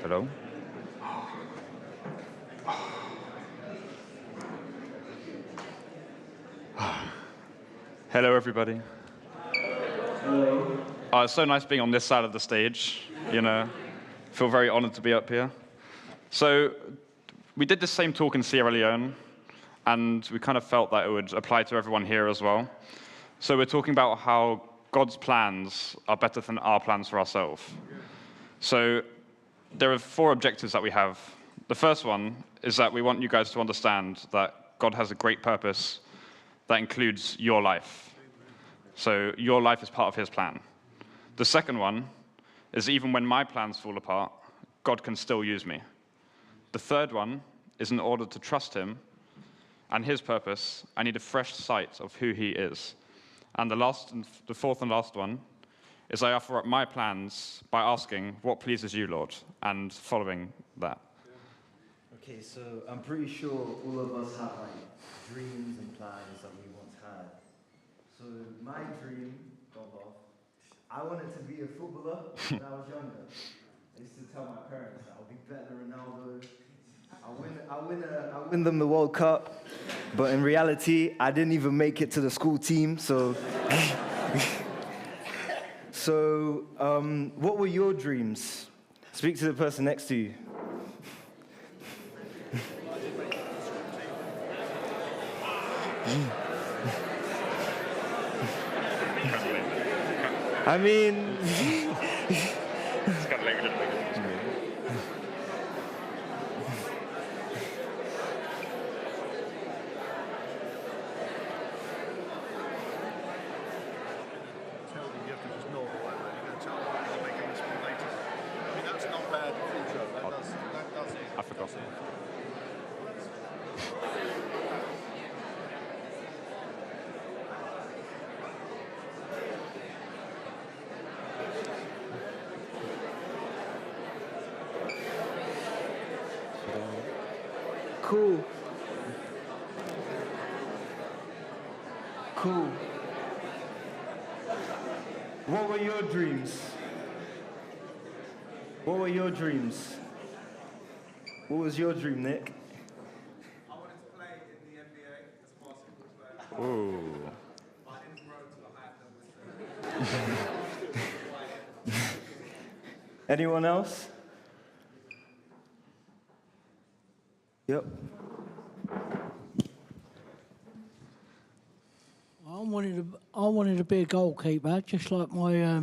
Hello? Hello, everybody. Hello. It's so nice being on this side of the stage, Feel very honored to be up here. So, we did the same talk in Sierra Leone, and we kind of felt that it would apply to everyone here as well. So we're talking about how God's plans are better than our plans for ourselves. So there are 4 objectives that we have. The first one is that we want you guys to understand that God has a great purpose that includes your life. So your life is part of his plan. The second one is even when my plans fall apart, God can still use me. The third one is in order to trust him and his purpose, I need a fresh sight of who he is. And the fourth and last one is I offer up my plans by asking, what pleases you, Lord, and following that. Okay, so I'm pretty sure all of us have dreams and plans that we once had. So my dream, I wanted to be a footballer when I was younger. I used to tell my parents that I'll be better than Ronaldo. I'll win them the World Cup. But in reality, I didn't even make it to the school team, so... So, what were your dreams? Speak to the person next to you. I mean... I forgot. Cool. What were your dreams? What were your dreams? What was your dream, Nick? I wanted to play in the NBA as a basketball player. Ooh. But I didn't grow to the height that was Anyone else? Yep. I wanted to be a goalkeeper, just like I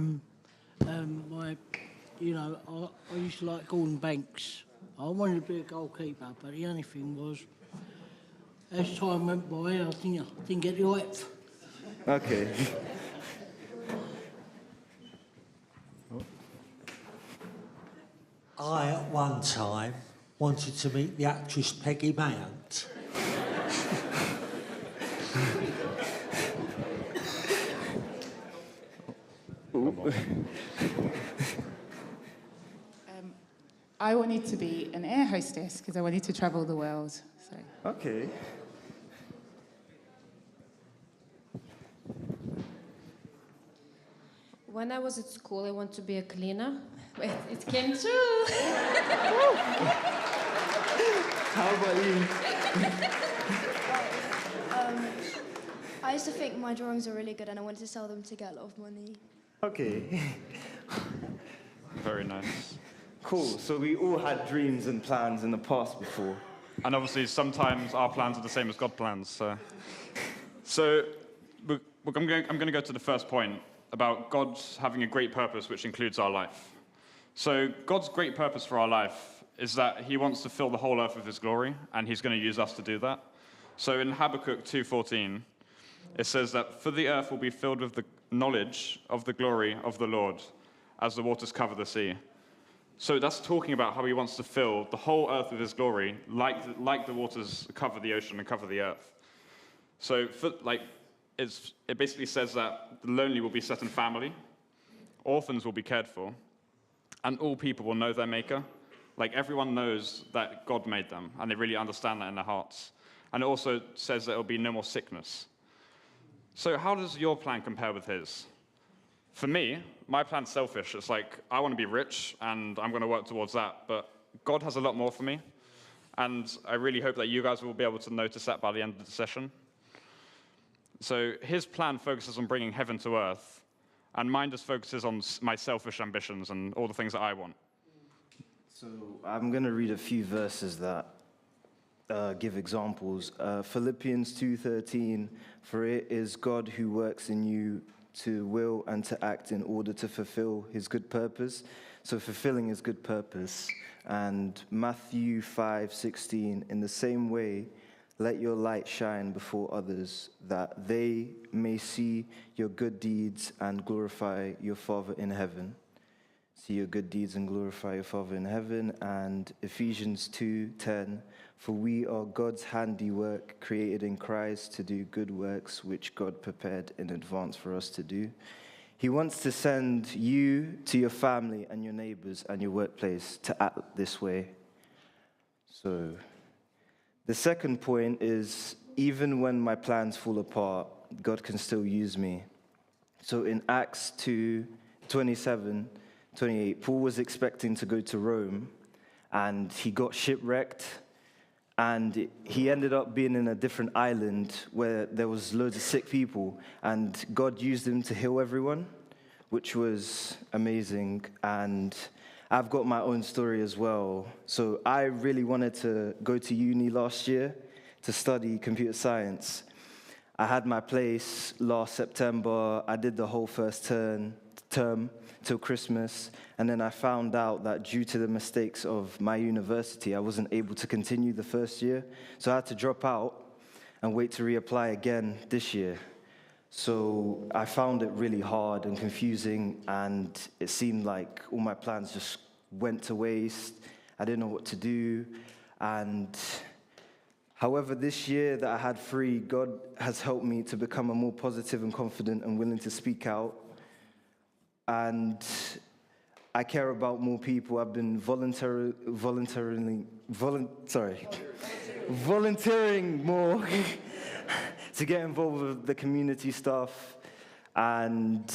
used to like Gordon Banks. I wanted to be a goalkeeper, but the only thing was, as time went by, I didn't get the height. Okay. I, at one time, wanted to meet the actress Peggy Mayant. I wanted to be an air hostess because I wanted to travel the world. So. Okay. When I was at school, I wanted to be a cleaner. But it came true. How about you? I used to think my drawings were really good and I wanted to sell them to get a lot of money. Okay. Very nice. Cool. So we all had dreams and plans in the past before. And obviously, sometimes our plans are the same as God's plans. So I'm going to go to the first point about God having a great purpose, which includes our life. So God's great purpose for our life is that he wants to fill the whole earth with his glory, and he's going to use us to do that. So in Habakkuk 2:14, it says that, "For the earth will be filled with the knowledge of the glory of the Lord, as the waters cover the sea." So that's talking about how he wants to fill the whole earth with his glory, like the waters cover the ocean and cover the earth. So it basically says that the lonely will be set in family, orphans will be cared for, and all people will know their maker. Like, everyone knows that God made them, and they really understand that in their hearts. And it also says that there will be no more sickness. So how does your plan compare with his? For me, my plan's selfish. It's like, I want to be rich, and I'm going to work towards that. But God has a lot more for me, and I really hope that you guys will be able to notice that by the end of the session. So his plan focuses on bringing heaven to earth, and mine just focuses on my selfish ambitions and all the things that I want. So I'm going to read a few verses that give examples. Philippians 2:13, for it is God who works in you to will and to act in order to fulfill his good purpose. So fulfilling his good purpose. And Matthew 5:16, in the same way, let your light shine before others, that they may see your good deeds and glorify your Father in heaven. See your good deeds and glorify your Father in heaven. And Ephesians 2:10, for we are God's handiwork, created in Christ to do good works, which God prepared in advance for us to do. He wants to send you to your family and your neighbors and your workplace to act this way. So the second point is, even when my plans fall apart, God can still use me. So in Acts 2:27-28, Paul was expecting to go to Rome, and he got shipwrecked, and he ended up being in a different island where there was loads of sick people, and God used him to heal everyone, which was amazing. And I've got my own story as well. So I really wanted to go to uni last year to study computer science. I had my place last September. I did the whole first term till Christmas, and then I found out that due to the mistakes of my university, I wasn't able to continue the first year. So I had to drop out and wait to reapply again this year. So I found it really hard and confusing, and it seemed like all my plans just went to waste. I didn't know what to do. And however, this year that I had free, God has helped me to become a more positive and confident and willing to speak out. And I care about more people. I've been volunteering more to get involved with the community stuff, and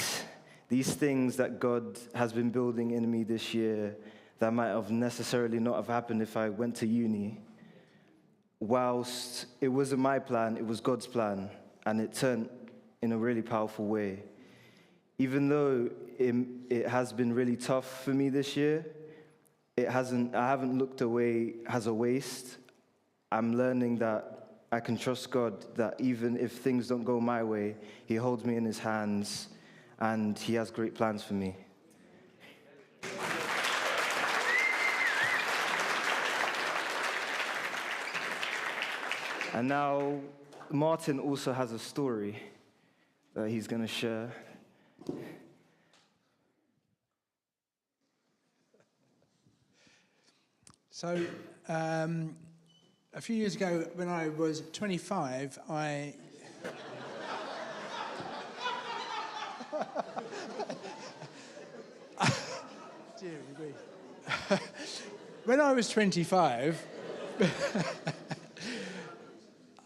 these things that God has been building in me this year that might have necessarily not have happened if I went to uni. Whilst it wasn't my plan, it was God's plan, and it turned in a really powerful way. Even though it has been really tough for me this year, I haven't looked away as a waste. I'm learning that I can trust God, that even if things don't go my way, he holds me in his hands, and he has great plans for me. And now, Martin also has a story that he's going to share. So, a few years ago, when I was 25, when I was 25,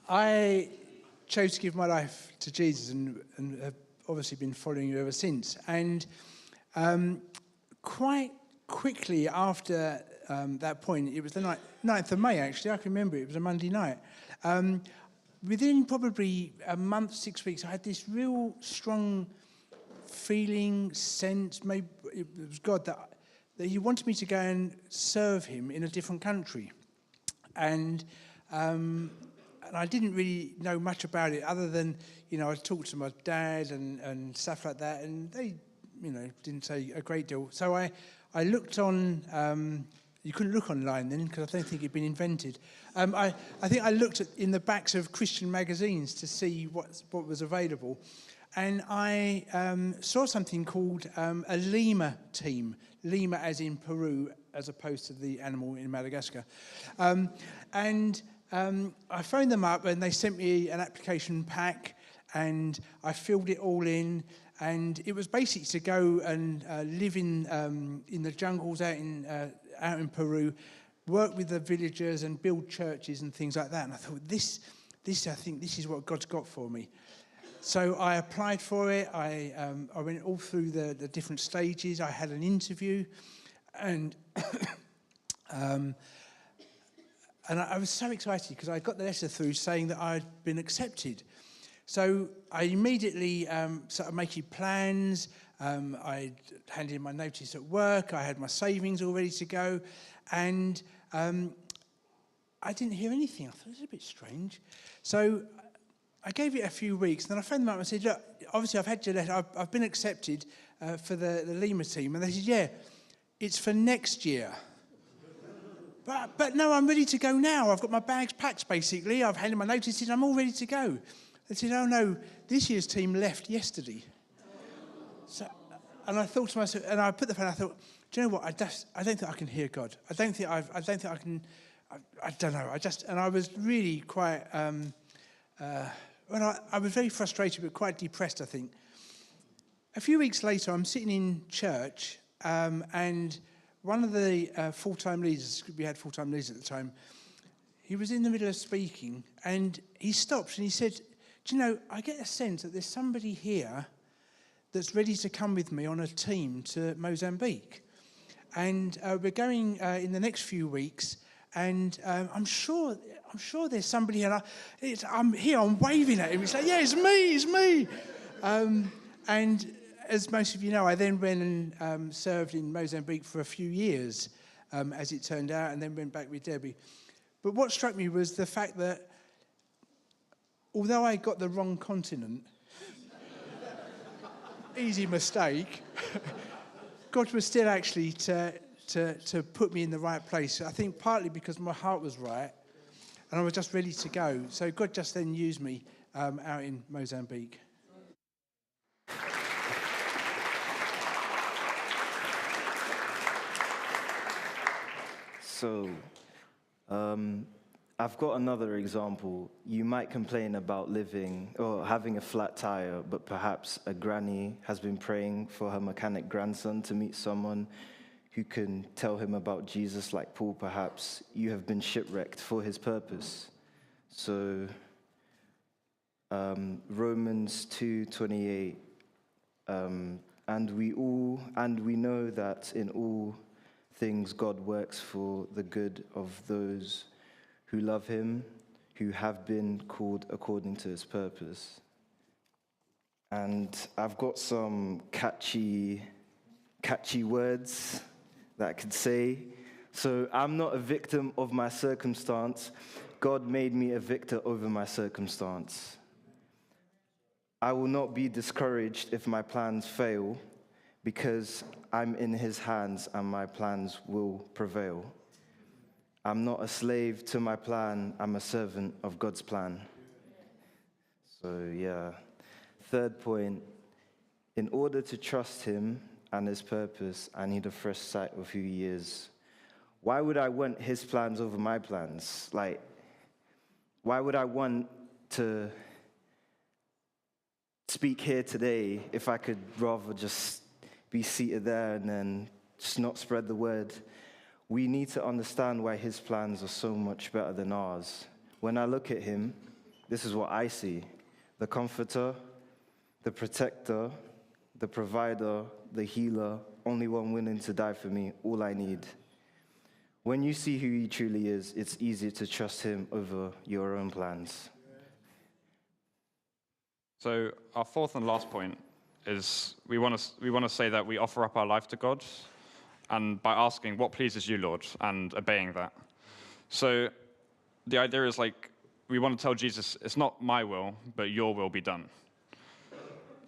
I chose to give my life to Jesus and have obviously been following you ever since. And quite quickly after that point, it was the 9th of May, actually, I can remember it was a Monday night. Within probably a month, 6 weeks, I had this real strong feeling, sense, maybe it was God, that he wanted me to go and serve him in a different country. And I didn't really know much about it other than, I talked to my dad and stuff like that, and they, didn't say a great deal. So I looked on, you couldn't look online then because I don't think it'd been invented. I think I looked in the backs of Christian magazines to see what was available. And I saw something called a lemur team. Lemur as in Peru, as opposed to the animal in Madagascar. I phoned them up and they sent me an application pack and I filled it all in. And it was basically to go and live in the jungles out in Peru, work with the villagers and build churches and things like that. And I thought, I think this is what God's got for me. So I applied for it. I went all through the different stages. I had an interview, and and I was so excited because I got the letter through saying that I'd been accepted. So I immediately started making plans. I handed in my notice at work. I had my savings all ready to go, and I didn't hear anything. I thought it was a bit strange. So I gave it a few weeks, and then I phoned them up and said, look, obviously I've had your letter. I've been accepted for the Lima team. And they said, yeah, it's for next year. But no, I'm ready to go now. I've got my bags packed, basically. I've handed my notice in. I'm all ready to go. They said, oh, no, this year's team left yesterday. So, and I thought to myself, and I put the phone, I thought, do you know what? I don't think I can hear God. I don't think I can, I don't know. And I was really quite, I was very frustrated, but quite depressed, I think. A few weeks later, I'm sitting in church, and one of the full-time leaders, we had full-time leaders at the time, he was in the middle of speaking, and he stopped and he said, do you know, I get a sense that there's somebody here that's ready to come with me on a team to Mozambique. And we're going in the next few weeks, and I'm sure there's somebody here. I'm here, I'm waving at him. He's like, yeah, it's me. And as most of you know, I then went and served in Mozambique for a few years, as it turned out, and then went back with Debbie. But what struck me was the fact that although I got the wrong continent, easy mistake, God was still actually to put me in the right place. I think partly because my heart was right, and I was just ready to go. So God just then used me out in Mozambique. So, I've got another example. You might complain about living or having a flat tire, but perhaps a granny has been praying for her mechanic grandson to meet someone who can tell him about Jesus, like Paul. Perhaps you have been shipwrecked for his purpose. So, Romans 2:28, and we know that in all things God works for the good of those who love him, who have been called according to his purpose. And I've got some catchy words that I could say. So I'm not a victim of my circumstance. God made me a victor over my circumstance. I will not be discouraged if my plans fail, because I'm in his hands and my plans will prevail. I'm not a slave to my plan, I'm a servant of God's plan. So yeah. Third point, in order to trust him and his purpose, I need a fresh sight of who he is. Why would I want his plans over my plans? Like, why would I want to speak here today if I could rather just be seated there and then just not spread the word? We need to understand why his plans are so much better than ours. When I look at him, this is what I see: the comforter, the protector, the provider, the healer, only one willing to die for me, all I need. When you see who he truly is, it's easier to trust him over your own plans. So our fourth and last point is we want to say that we offer up our life to God, and by asking what pleases you, Lord, and obeying that. So the idea is, like, we want to tell Jesus, it's not my will, but your will be done.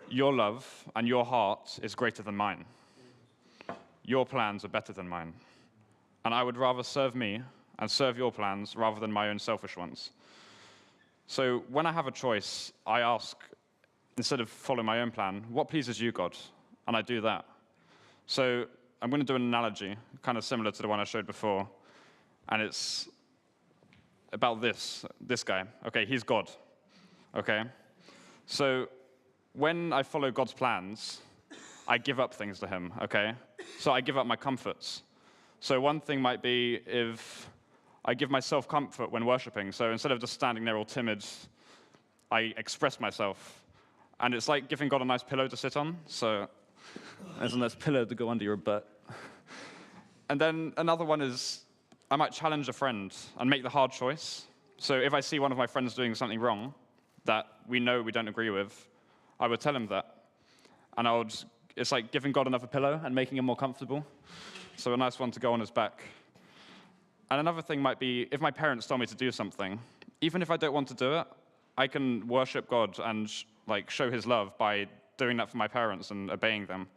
Your love and your heart is greater than mine. Your plans are better than mine. And I would rather serve me and serve your plans rather than my own selfish ones. So when I have a choice, I ask, instead of following my own plan, what pleases you, God? And I do that. So I'm going to do an analogy, kind of similar to the one I showed before. And it's about this guy. Okay, he's God. Okay? So when I follow God's plans, I give up things to him, okay? So I give up my comforts. So one thing might be if I give myself comfort when worshiping. So instead of just standing there all timid, I express myself. And it's like giving God a nice pillow to sit on. So there's a nice pillow to go under your butt. And then another one is I might challenge a friend and make the hard choice. So if I see one of my friends doing something wrong that we know we don't agree with, I would tell him that. And it's like giving God another pillow and making him more comfortable. So a nice one to go on his back. And another thing might be, if my parents tell me to do something, even if I don't want to do it, I can worship God and show his love by doing that for my parents and obeying them.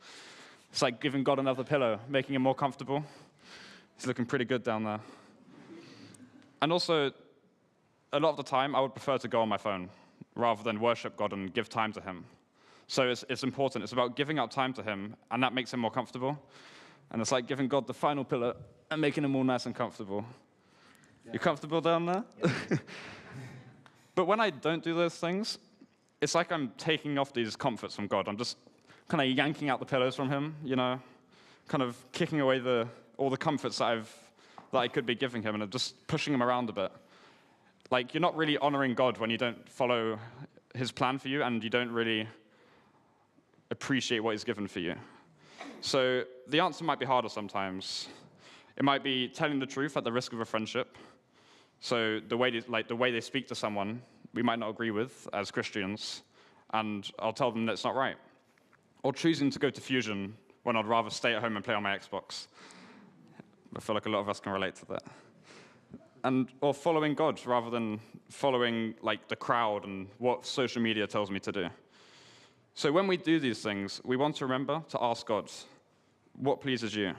It's like giving God another pillow, making him more comfortable. He's looking pretty good down there. And also, a lot of the time, I would prefer to go on my phone rather than worship God and give time to him. So it's important. It's about giving up time to him, and that makes him more comfortable. And it's like giving God the final pillow and making him all nice and comfortable. Yeah. You comfortable down there? Yeah. But when I don't do those things, it's like I'm taking off these comforts from God. I'm just kind of yanking out the pillows from him, kind of kicking away all the comforts that I could be giving him, and just pushing him around a bit. Like, you're not really honoring God when you don't follow his plan for you, and you don't really appreciate what he's given for you. So the answer might be harder sometimes. It might be telling the truth at the risk of a friendship. So the way they speak to someone, we might not agree with as Christians, and I'll tell them that's not right. Or choosing to go to Fusion when I'd rather stay at home and play on my Xbox. I feel like a lot of us can relate to that. Or following God rather than following the crowd and what social media tells me to do. So when we do these things, we want to remember to ask God, what pleases you?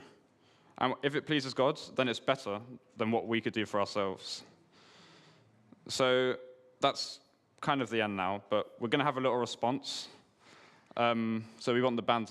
And if it pleases God, then it's better than what we could do for ourselves. So that's kind of the end now, but we're going to have a little response. So we want the band to come.